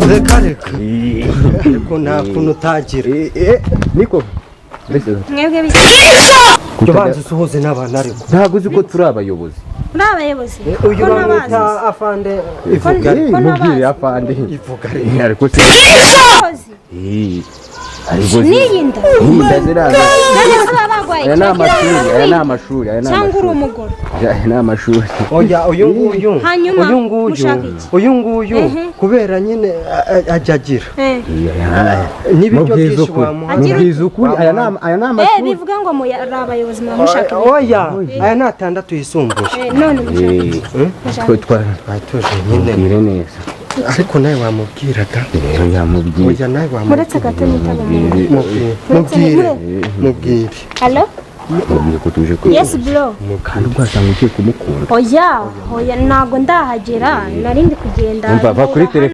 reka ariko nta kuntu utagira niko mwebwe bise kubanza usuhuze n'abantu ariko ntago uzi ko turi abayobozi muri abayobozi uyu bamwita afande ivuga mubwire afande ivuga ariko se niyinda ndaziraza bagwaye aya ni amashuri cyangwa uri umugore aya ni amashuri oya uyu nguyu hanyuma uyu nguyu kubera nyine ajya agira n'ibiryo byinshi wamuha mubwiza ukuri aya ni amashuri bivuga ngo muri abayobozi mushaka oya aya ni 6 yisumbuye none mushaka twatuje nyine mubwire neza ariko nawe wamubwiraga rero yamubwiye oya nawe muretse gato nitaba mubwire Hello mubwire ko tuje ko Yes bro kandi ubwasanga ugiye kumukunda oya ntago ndahagera narindi kugenda umva va kuri telefone